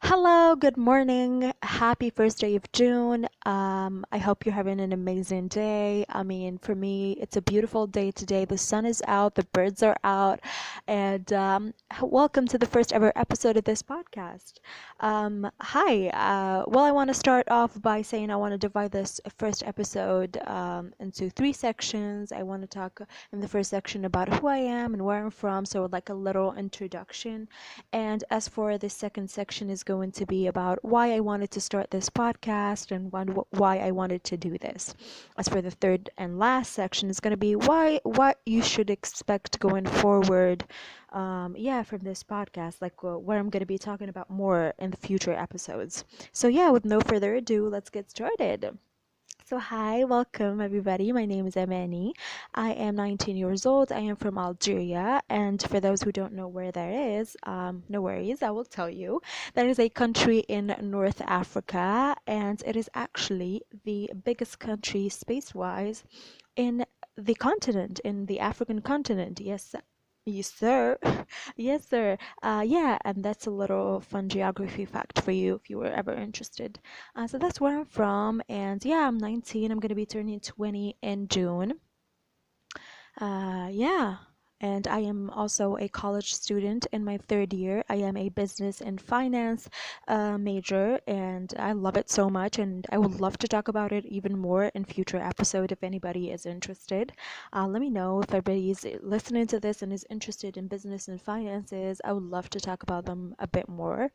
Hello, good morning. Happy first day of June. I hope you're having an amazing day. I mean, for me, it's a beautiful day today. The sun is out, the birds are out, and welcome to the first ever episode of this podcast. Hi. Well, I want to start off by saying I want to divide this first episode into three sections. I want to talk in the first section about who I am and where I'm from, so like a little introduction. And as for the second section is going to be about why I wanted to start this podcast and why I wanted to do this. As for the third and last section is going to be why what you should expect going forward. Yeah, from this podcast, like what I'm going to be talking about more in the future episodes. So yeah, with no further ado, let's get started. So hi, welcome everybody. My name is Amani. I am 19 years old. I am from Algeria, and for those who don't know where that is, no worries, I will tell you. That is a country in North Africa, and it is actually the biggest country space-wise in the continent, in the African continent. Yes, yes, sir. Yes, sir. Yeah, and that's a little fun geography fact for you if you were ever interested. So that's where I'm from, and yeah, I'm 19. I'm gonna be turning 20 in June. Yeah, and I am also a college student in my third year. I am a business and finance major, and I love it so much, and I would love to talk about it even more in future episode if anybody is interested. Let me know if everybody is listening to this and is interested in business and finances. I would love to talk about them a bit more.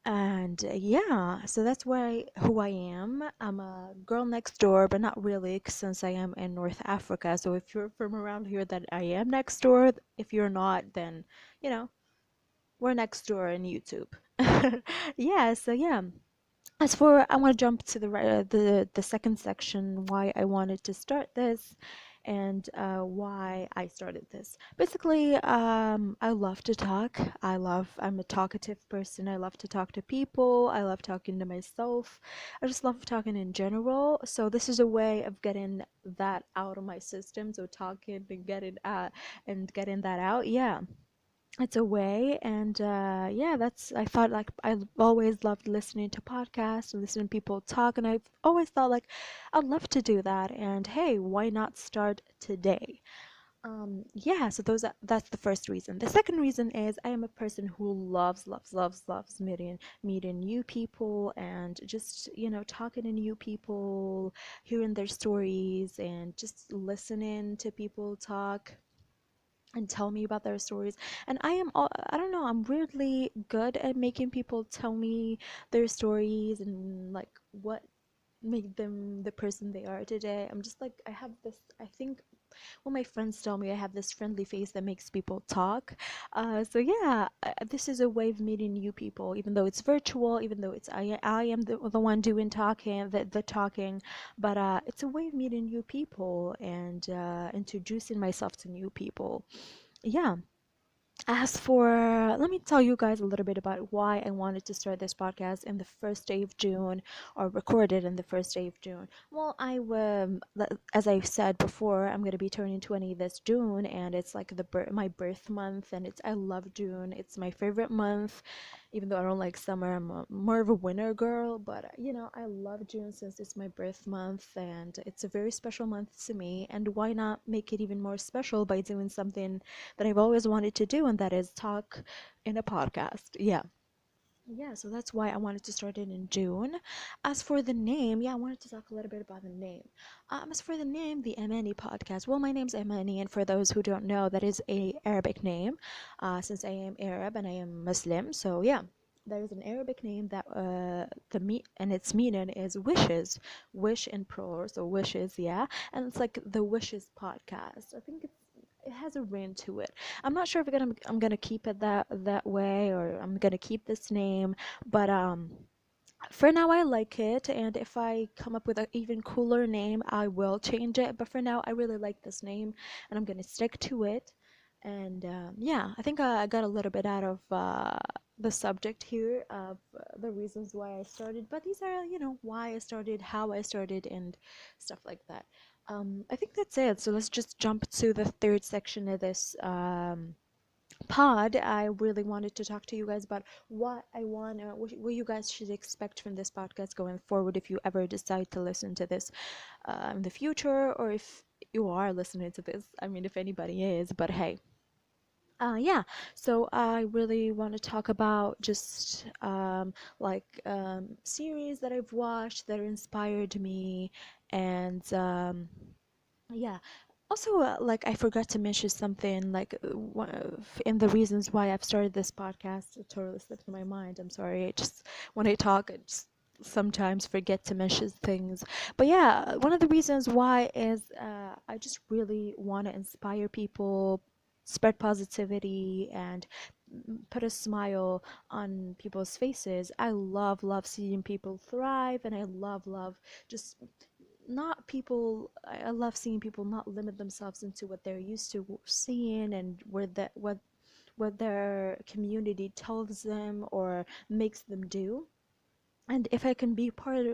And yeah, so that's who I am. I'm a girl next door, but not really, since I am in North Africa. So if you're from around here, then I am next door. If you're not, then you know we're next door in YouTube. Yeah, so yeah. As for, I want to jump to the second section, why I wanted to start this, and why I started this. Basically, I love to talk. I'm a talkative person. I love to talk to people. I love talking to myself. I just love talking in general. So this is a way of getting that out of my system. So talking and getting that out. Yeah, it's a way. And yeah, that's I thought like I've always loved listening to podcasts and listening to people talk, and I've always thought like I'd love to do that, and hey, why not start today? Yeah, so that's the first reason. The second reason is I am a person who loves meeting new people, and just talking to new people, hearing their stories, and just listening to people talk and tell me about their stories. And I don't know, I'm weirdly good at making people tell me their stories and like what made them the person they are today. I'm just like, I have this, I think, well, my friends tell me I have this friendly face that makes people talk. So yeah, this is a way of meeting new people, even though it's virtual, even though I am the one doing the talking, but it's a way of meeting new people and introducing myself to new people. Yeah. As for, let me tell you guys a little bit about why I wanted to start this podcast in the first day of June, or record it in the first day of June. Well, as I've said before, I'm gonna be turning 20 this June, and it's like my birth month, and I love June. It's my favorite month, even though I don't like summer. I'm more of a winter girl, but I love June since it's my birth month, and it's a very special month to me. And why not make it even more special by doing something that I've always wanted to do, and that is talk in a podcast. Yeah. Yeah, so that's why I wanted to start it in June. As for the name, yeah, I wanted to talk a little bit about the name. As for the name, the Amani podcast. Well, my name's Amani, and for those who don't know, that is a Arabic name. Since I am Arab and I am Muslim, so yeah, there is an Arabic name that and its meaning is wishes, wish in plural, so wishes, yeah, and it's like the wishes podcast. I think it has a ring to it. I'm not sure if I'm gonna keep it that way, or I'm gonna keep this name, but for now I like it, and if I come up with an even cooler name, I will change it. But for now, I really like this name, and I'm gonna stick to it. And yeah, I think I got a little bit out of the subject here of the reasons why I started. But these are, why I started, how I started, and stuff like that. I think that's it. So let's just jump to the third section of this pod, I really wanted to talk to you guys about what you guys should expect from this podcast going forward if you ever decide to listen to this in the future, or if you are listening to this. I mean, if anybody is, but hey. Yeah, so I really want to talk about just series that I've watched that inspired me, and yeah. Also, like I forgot to mention something in the reasons why I've started this podcast. It totally slipped my mind. I'm sorry. I just when I talk, I just sometimes forget to mention things. But yeah, one of the reasons why is I just really want to inspire people, spread positivity, and put a smile on people's faces. I love seeing people thrive, and I love just not people I love seeing people not limit themselves into what they're used to seeing, and what their community tells them or makes them do. And if I can be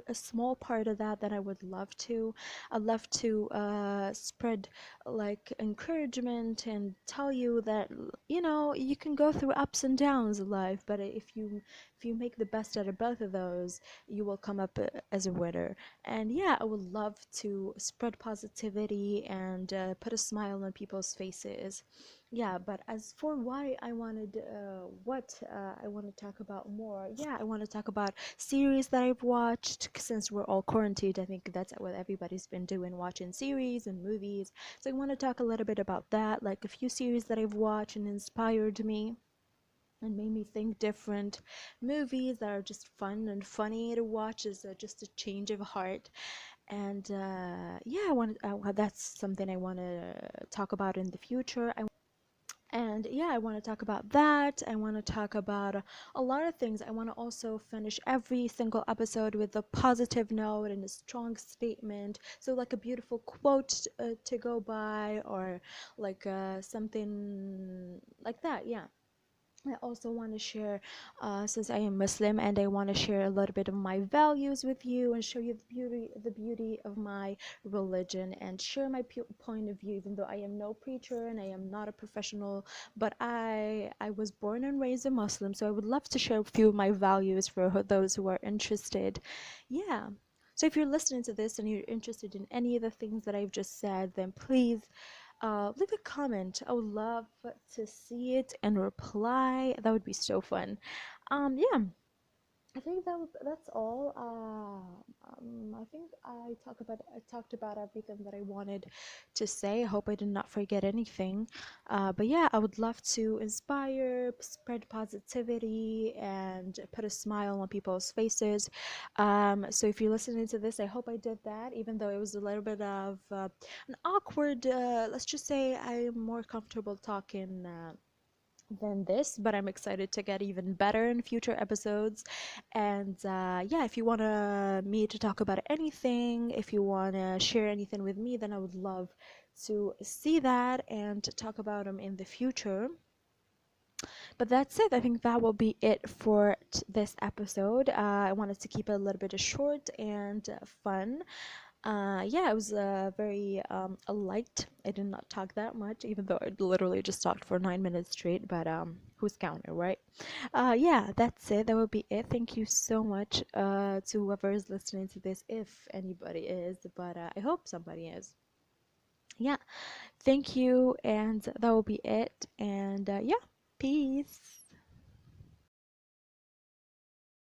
a small part of that, then I would love to. I'd love to spread like encouragement and tell you that you can go through ups and downs in life, but if you make the best out of both of those, you will come up as a winner. And yeah, I would love to spread positivity and put a smile on people's faces. Yeah, but as for why I wanted, what I want to talk about more, yeah, I want to talk about series that I've watched since we're all quarantined. I think that's what everybody's been doing, watching series and movies. So I want to talk a little bit about that, like a few series that I've watched and inspired me and made me think different. Movies that are just fun and funny to watch is just a change of heart. And yeah, that's something I want to talk about in the future. And yeah, I want to talk about that. I want to talk about a lot of things. I want to also finish every single episode with a positive note and a strong statement. So, like a beautiful quote to go by, or like something like that. Yeah. I also want to share, since I am Muslim, and I want to share a little bit of my values with you and show you the beauty of my religion, and share my point of view. Even though I am no preacher and I am not a professional, but I was born and raised a Muslim, so I would love to share a few of my values for those who are interested. Yeah. So if you're listening to this and you're interested in any of the things that I've just said, then please leave a comment. I would love to see it and reply. That would be so fun. Yeah, I think that's all. I think I talked about everything that I wanted to say. I hope I did not forget anything. But yeah, I would love to inspire, spread positivity, and put a smile on people's faces. So if you're listening to this, I hope I did that, even though it was a little bit of an awkward. Let's just say I'm more comfortable talking. Than this, but I'm excited to get even better in future episodes. And yeah, if you want me to talk about anything, if you want to share anything with me, then I would love to see that and to talk about them in the future. But that's it. I think that will be it for this episode. I wanted to keep it a little bit short and fun. Yeah, it was very light. I did not talk that much, even though I literally just talked for 9 minutes straight. But who's counting, right? Yeah, that's it. That will be it. Thank you so much to whoever is listening to this, if anybody is. But I hope somebody is. Yeah, thank you, and that will be it. And yeah, peace.